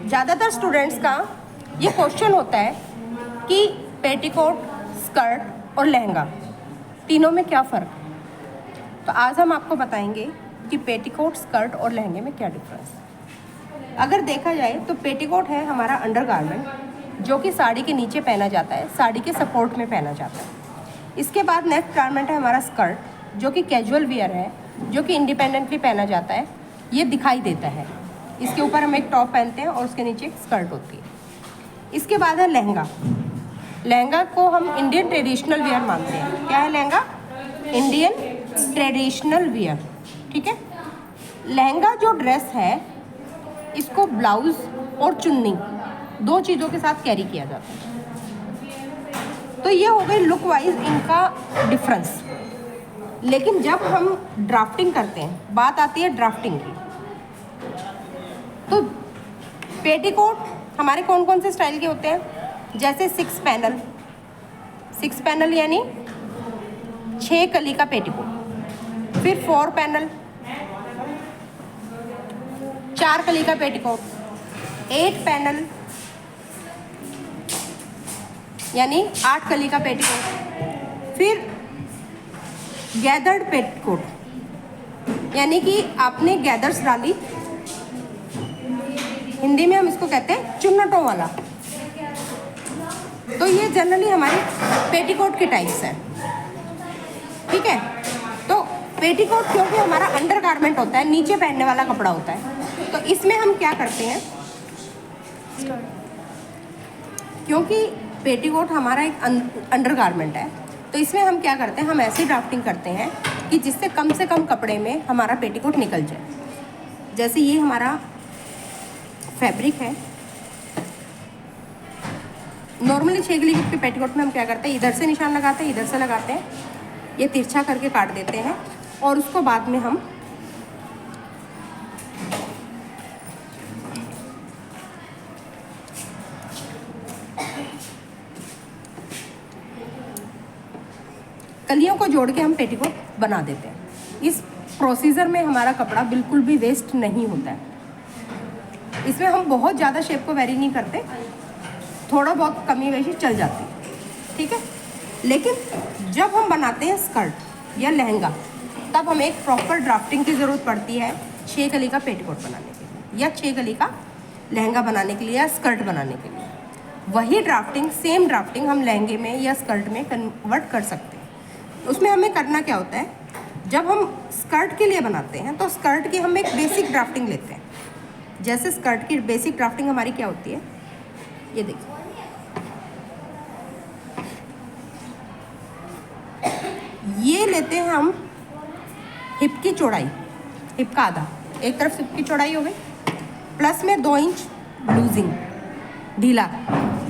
ज़्यादातर स्टूडेंट्स का ये क्वेश्चन होता है कि पेटीकोट, स्कर्ट और लहंगा तीनों में क्या फ़र्क है। तो आज हम आपको बताएंगे कि पेटीकोट, स्कर्ट और लहंगे में क्या डिफरेंस है। अगर देखा जाए तो पेटीकोट है हमारा अंडरगारमेंट जो कि साड़ी के नीचे पहना जाता है, साड़ी के सपोर्ट में पहना जाता है। इसके बाद नेक्स्ट गारमेंट है हमारा स्कर्ट जो कि कैजुअल वियर है, जो कि इंडिपेंडेंटली पहना जाता है, ये दिखाई देता है। इसके ऊपर हम एक टॉप पहनते हैं और उसके नीचे एक स्कर्ट होती है। इसके बाद है लहंगा। लहंगा को हम इंडियन ट्रेडिशनल वियर मानते हैं। क्या है लहंगा? Indian traditional wear. ठीक है। लहंगा जो ड्रेस है इसको ब्लाउज और चुन्नी दो चीज़ों के साथ कैरी किया जाता है। तो ये हो गई लुक वाइज इनका डिफरेंस। लेकिन जब हम ड्राफ्टिंग करते हैं, बात आती है ड्राफ्टिंग की, तो पेटीकोट हमारे कौन कौन से स्टाइल के होते हैं? जैसे 6 पैनल यानी 6 कली का पेटीकोट, फिर 4 पैनल 4 कली का पेटीकोट, 8 पैनल यानी 8 कली का पेटीकोट, फिर गैदर्ड पेटीकोट यानी कि आपने गैदर्स डाली, हिंदी में हम इसको कहते हैं चुन्नटों वाला। तो ये जनरली हमारे पेटीकोट के टाइप्स हैं। ठीक है। तो पेटीकोट क्योंकि हमारा अंडरगारमेंट होता है, नीचे पहनने वाला कपड़ा होता है, तो इसमें हम क्या करते हैं, क्योंकि पेटीकोट हमारा एक अंडरगारमेंट है, तो इसमें हम क्या करते हैं, हम ऐसी ड्राफ्टिंग करते हैं कि जिससे कम से कम कपड़े में हमारा पेटीकोट निकल जाए। जैसे ये हमारा फैब्रिक है। नॉर्मली 6 कली के पेटीकोट में हम क्या करते हैं, इधर से निशान लगाते हैं, इधर से लगाते हैं, ये तिरछा करके काट देते हैं और उसको बाद में हम कलियों को जोड़ के हम पेटीकोट बना देते हैं। इस प्रोसीजर में हमारा कपड़ा बिल्कुल भी वेस्ट नहीं होता है। इसमें हम बहुत ज़्यादा शेप को वेरी नहीं करते, थोड़ा बहुत कमी वेशी चल जाती है। ठीक है। लेकिन जब हम बनाते हैं स्कर्ट या लहंगा, तब हमें एक प्रॉपर ड्राफ्टिंग की ज़रूरत पड़ती है 6 कली का पेटीकोट बनाने के लिए, या 6 कली का लहंगा बनाने के लिए, या स्कर्ट बनाने के लिए। वही ड्राफ्टिंग, सेम ड्राफ्टिंग हम लहंगे में या स्कर्ट में कन्वर्ट कर सकते हैं। उसमें हमें करना क्या होता है, जब हम स्कर्ट के लिए बनाते हैं तो स्कर्ट की हम एक बेसिक ड्राफ्टिंग लेते हैं। जैसे स्कर्ट की बेसिक ड्राफ्टिंग हमारी क्या होती है, ये देखिए, ये लेते हैं हम हिप की चौड़ाई, हिप का आधा, एक तरफ हिप की चौड़ाई हो गई, प्लस में 2 इंच लूजिंग, ढीला।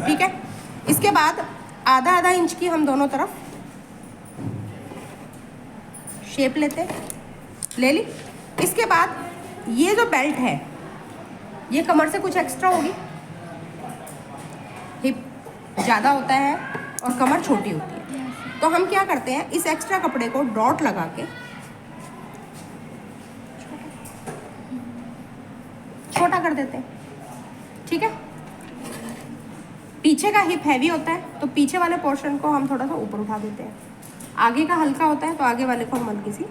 ठीक है। इसके बाद आधा आधा इंच की हम दोनों तरफ शेप लेते हैं, ले ली। इसके बाद ये जो बेल्ट है ये कमर से कुछ एक्स्ट्रा होगी, हिप ज़्यादा होता है और कमर छोटी होती है, तो हम क्या करते हैं, इस एक्स्ट्रा कपड़े को डॉट लगा के छोटा कर देते हैं। ठीक है। पीछे का हिप हैवी होता है तो पीछे वाले पोर्शन को हम थोड़ा सा ऊपर उठा देते हैं, आगे का हल्का होता है तो आगे वाले को हम हल्की सी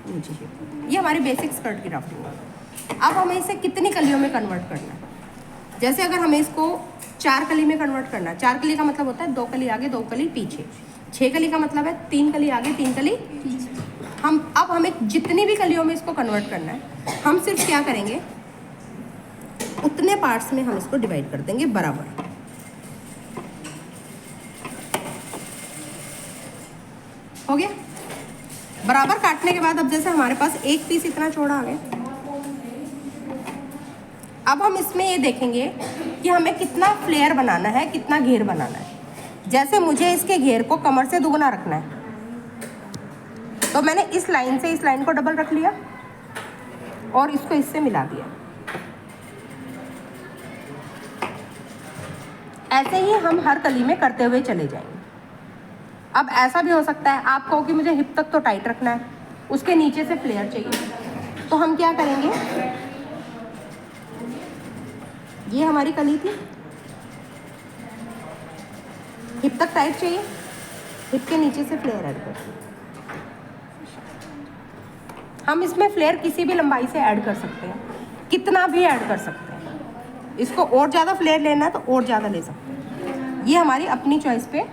नीचे शेप। ये हमारी बेसिक स्कर्ट की ड्राफ्टिंग है। अब हमें इसे कितनी कलियों में कन्वर्ट करना है। जैसे अगर हमें इसको 4 कली में कन्वर्ट करना है, 4 कली का मतलब होता है 2 कली आगे 2 कली पीछे, 6 कली का मतलब है 3 कली आगे 3 कली पीछे। अब हमें जितनी भी कलियों में इसको कन्वर्ट करना है, हम सिर्फ क्या करेंगे, उतने पार्ट्स में हम इसको डिवाइड कर देंगे बराबर। हो गया। बराबर काटने के बाद अब जैसे हमारे पास एक पीस इतना चौड़ा आ गया, अब हम इसमें ये देखेंगे कि हमें कितना फ्लेयर बनाना है, कितना घेर बनाना है। जैसे मुझे इसके घेर को कमर से दुगना रखना है, तो मैंने इस लाइन से इस लाइन को डबल रख लिया और इसको इससे मिला दिया। ऐसे ही हम हर कली में करते हुए चले जाएंगे। अब ऐसा भी हो सकता है आप कहो कि मुझे हिप तक तो टाइट रखना है, उसके नीचे से फ्लेयर चाहिए, तो हम क्या करेंगे, ये हमारी कली थी, हिप तक टाइट चाहिए, हिप के नीचे से फ्लेयर ऐड करते हैं। हम इसमें फ्लेयर किसी भी लंबाई से ऐड कर सकते हैं, कितना भी ऐड कर सकते हैं। इसको और ज़्यादा फ्लेयर लेना है तो और ज़्यादा ले सकते हैं, ये हमारी अपनी चॉइस पे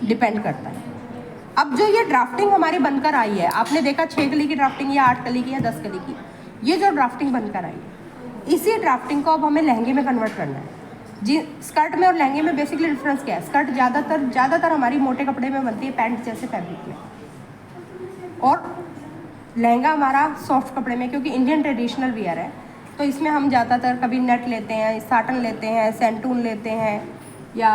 डिपेंड करता है। अब जो ये ड्राफ्टिंग हमारी बनकर आई है, आपने देखा 6 कली की ड्राफ्टिंग या 8 कली की या 10 कली की, ये जो ड्राफ्टिंग बनकर आई है, इसी ड्राफ्टिंग को अब हमें लहंगे में कन्वर्ट करना है। जी, स्कर्ट में और लहंगे में बेसिकली डिफरेंस क्या है? स्कर्ट ज़्यादातर हमारी मोटे कपड़े में बनती है, पैंट जैसे फैब्रिक में, और लहंगा हमारा सॉफ्ट कपड़े में, क्योंकि इंडियन ट्रेडिशनल वियर है तो इसमें हम ज़्यादातर कभी नेट लेते हैं, साटन लेते हैं, सेंटून लेते हैं या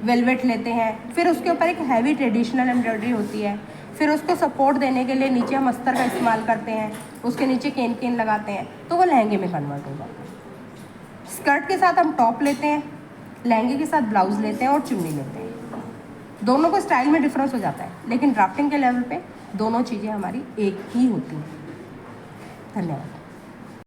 वेलवेट लेते हैं। फिर उसके ऊपर एक हैवी ट्रेडिशनल एम्ब्रॉयडरी होती है, फिर उसको सपोर्ट देने के लिए नीचे हम अस्तर का इस्तेमाल करते हैं, उसके नीचे केन केन लगाते हैं, तो वो लहंगे में कन्वर्ट हो जाता है। स्कर्ट के साथ हम टॉप लेते हैं, लहंगे के साथ ब्लाउज लेते हैं और चुन्नी लेते हैं। दोनों को स्टाइल में डिफरेंस हो जाता है, लेकिन ड्राफ्टिंग के लेवल पे दोनों चीज़ें हमारी एक ही होती हैं। धन्यवाद।